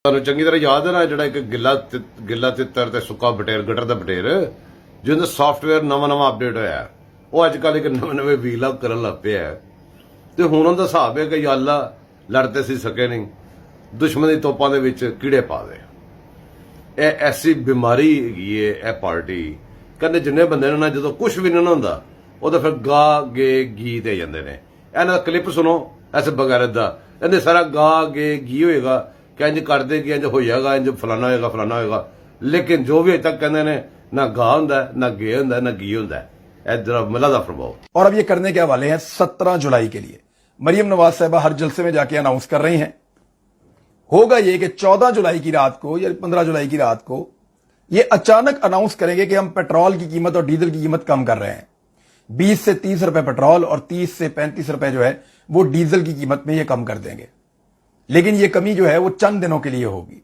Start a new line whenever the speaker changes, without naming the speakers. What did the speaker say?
ਤੁਹਾਨੂੰ ਚੰਗੀ ਤਰ੍ਹਾਂ ਯਾਦ ਹੈ ਨਾ ਜਿਹੜਾ ਇੱਕ ਗਿੱਲਾ ਤਿੱਤਰ ਤੇ ਸੁੱਕਾ ਬਟੇਰ ਗਟਰ ਦਾ ਬਟੇਰ ਜਿਹਦਾ ਸੌਫਟਵੇਅਰ ਨਵਾਂ ਅਪਡੇਟ ਹੋਇਆ ਉਹ ਅੱਜ ਕੱਲ ਇੱਕ ਨਵੇਂ ਵੀਲ ਕਰਨ ਲੱਗ ਪਿਆ ਤੇ ਹੁਣ ਉਹਦਾ ਹਿਸਾਬ ਹੈ ਕਿ ਯਾ ਅੱਲਾ ਲੜਦੇ ਸੀ ਸਕੇ ਨਹੀਂ ਦੁਸ਼ਮਣ ਦੀ ਤੋਪਾਂ ਦੇ ਵਿੱਚ ਕੀੜੇ ਪਾ ਦੇ। ਇਹ ਐਸੀ ਬਿਮਾਰੀ ਹੈਗੀ ਹੈ ਇਹ ਪਾਰਟੀ ਕਹਿੰਦੇ ਜਿੰਨੇ ਬੰਦੇ ਨੇ ਨਾ ਜਦੋਂ ਕੁਝ ਵੀ ਨਹੀਂ ਹੁੰਦਾ ਉਹ ਤਾਂ ਫਿਰ ਗਾ ਗੇ ਗੀ ਤੇ ਜਾਂਦੇ ਨੇ। ਇਹਨਾਂ ਦਾ ਕਲਿੱਪ ਸੁਣੋ ਐਸੇ ਬਗੈਰਤ ਦਾ ਇਹਦੇ ਸਾਰਾ ਗਾ ਗੇ ਗੀ ਹੋਏਗਾ ਕਿ ਇੰਜ ਕਰਦੇ ਕਿ ਇੰਜ ਹੋ ਜਾਏਗਾ ਇੰਜ ਫਲਾਣਾ ਹੋਏਗਾ ਲੇਕਿਨ जो भी अज तक कहते हैं ना गा होंदा ना गे होंदा ना गी होंदा इधर मिला दा प्रभाव।
और अब ये करने के हवाले हैं 17 जुलाई के लिए मरियम नवाज साहिबा हर जलसे में जाके अनाउंस कर रही हैं। होगा ये कि 14 जुलाई की रात को या 15 जुलाई की रात को ये अचानक अनाउंस करेंगे कि हम पेट्रोल की कीमत और डीजल की कीमत कम कर रहे हैं। 20 से 30 रुपए पेट्रोल और 30 से 35 रुपए जो है वो डीजल की कीमत में ये कम कर देंगे। लेकिन ये कमी जो है वो चंद दिनों के लिए होगी।